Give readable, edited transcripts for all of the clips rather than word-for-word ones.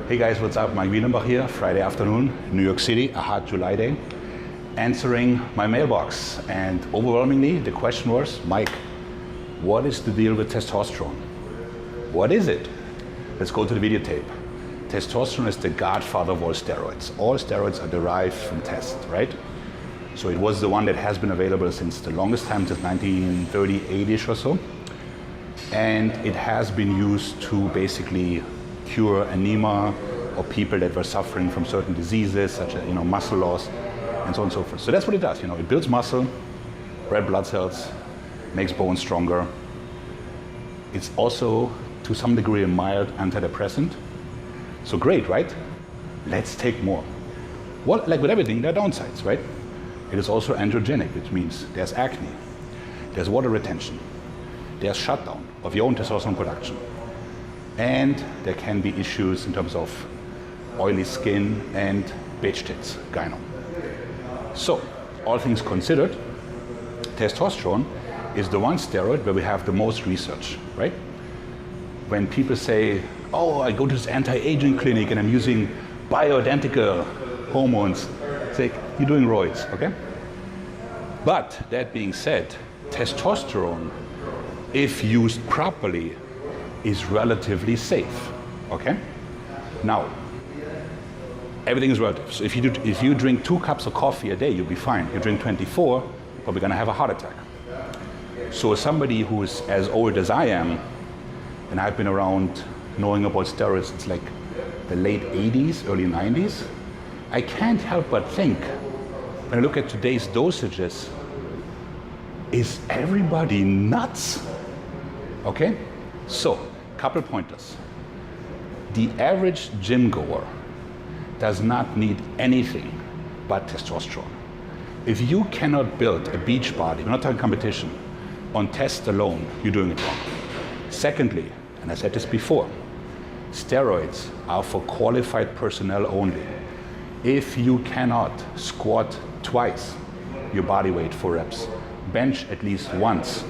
Hey guys, what's up? Maik Wiedenbach here, Friday afternoon, New York City, a hot July day, answering my mailbox. And overwhelmingly, the question was, Mike, what is the deal with testosterone? What is it? Let's go to the videotape. Testosterone is the godfather of all steroids. All steroids are derived from test, right? So it was the one that has been available since the longest time, since 1938-ish or so. And it has been used to basically cure anemia or people that were suffering from certain diseases such as muscle loss and so on and so forth. So that's what it does. It builds muscle, red blood cells, makes bones stronger. It's also to some degree a mild antidepressant. So great, right? Let's take more. Well, like with everything, there are downsides, right? It is also androgenic, which means there's acne, there's water retention, there's shutdown of your own testosterone production. And there can be issues in terms of oily skin and bitch tits, gyno. So, all things considered, testosterone is the one steroid where we have the most research, right? When people say, oh, I go to this anti-aging clinic and I'm using bioidentical hormones, it's like, you're doing roids, okay? But that being said, testosterone, if used properly, is relatively safe, okay? Now, everything is relative. So if you drink 2 cups of coffee a day, you'll be fine. You drink 24, you're probably gonna have a heart attack. So somebody who is as old as I am, and I've been around knowing about steroids since like the late 80s, early 90s, I can't help but think, when I look at today's dosages, is everybody nuts? Okay? So, couple pointers. The average gym goer does not need anything but testosterone. If you cannot build a beach body, we're not talking competition, on test alone, you're doing it wrong. Secondly, and I said this before, steroids are for qualified personnel only. If you cannot squat twice your body weight for reps, bench at least once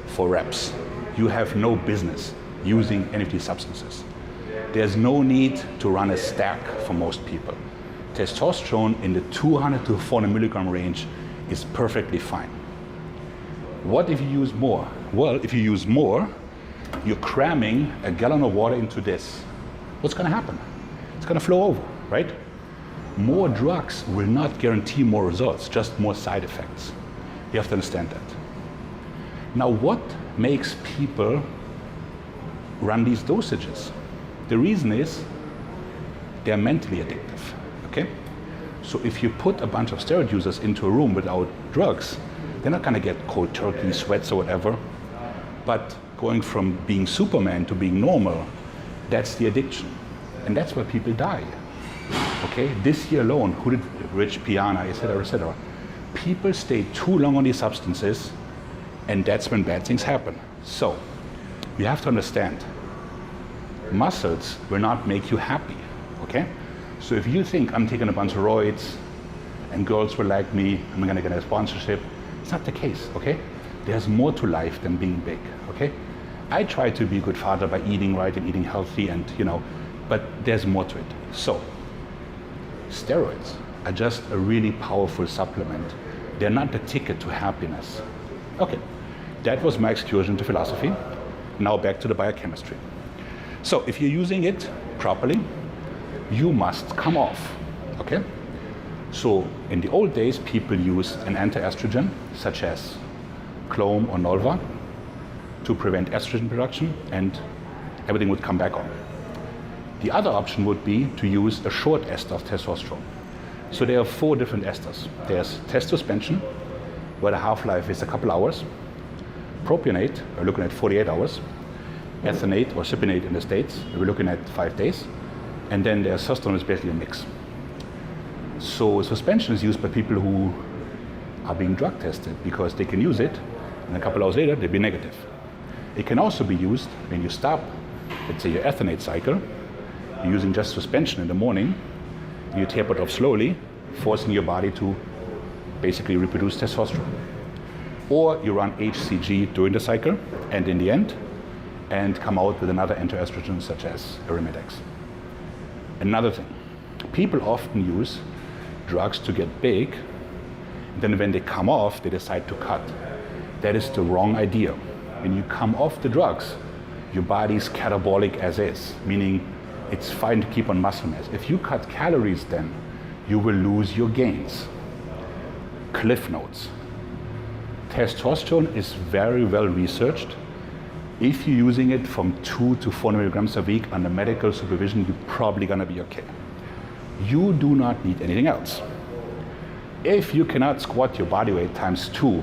for reps, you have no business using any of these substances. There's no need to run a stack for most people. Testosterone in the 200 to 400 milligram range is perfectly fine. What if you use more? Well, if you use more, you're cramming a gallon of water into this. What's gonna happen? It's gonna flow over, right? More drugs will not guarantee more results, just more side effects. You have to understand that. Now, what makes people run these dosages? The reason is they're mentally addictive, okay? So if you put a bunch of steroid users into a room without drugs, they're not gonna get cold turkey, sweats or whatever, but going from being Superman to being normal, that's the addiction. And that's where people die, okay? This year alone, who did Rich Piana, et cetera, people stay too long on these substances, and that's when bad things happen. So, you have to understand, muscles will not make you happy, okay? So if you think I'm taking a bunch of roids and girls will like me, I'm gonna get a sponsorship, it's not the case, okay? There's more to life than being big, okay? I try to be a good father by eating right and eating healthy and, but there's more to it. So, steroids are just a really powerful supplement. They're not the ticket to happiness. Okay, that was my excursion to philosophy. Now back to the biochemistry. So if you're using it properly, you must come off, okay? So in the old days, people used an anti-estrogen, such as Clome or Nolva, to prevent estrogen production, and everything would come back on. The other option would be to use a short ester of testosterone. So there are 4 different esters. There's testosuspension, where the half-life is a couple hours. Propionate, we're looking at 48 hours. Ethanate or cypionate in the States, we're looking at 5 days. And then there's testosterone, is basically a mix. So suspension is used by people who are being drug tested because they can use it, and a couple hours later they'll be negative. It can also be used when you stop, let's say, your ethanate cycle, you're using just suspension in the morning, and you taper it off slowly, forcing your body to basically reproduce testosterone. Or you run HCG during the cycle and in the end, and come out with another anti-estrogen such as Arimidex. Another thing, people often use drugs to get big, and then when they come off, they decide to cut. That is the wrong idea. When you come off the drugs, your body is catabolic as is, meaning it's fine to keep on muscle mass. If you cut calories then, you will lose your gains. Cliff notes. Testosterone is very well researched. If you're using it from 2 to 4 milligrams a week under medical supervision, you're probably gonna be okay. You do not need anything else. If you cannot squat your body weight times 2,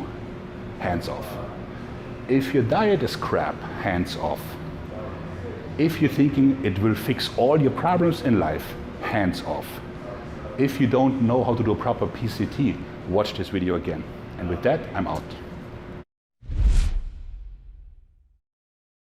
hands off. If your diet is crap, hands off. If you're thinking it will fix all your problems in life, hands off. If you don't know how to do a proper PCT, watch this video again. And with that, I'm out.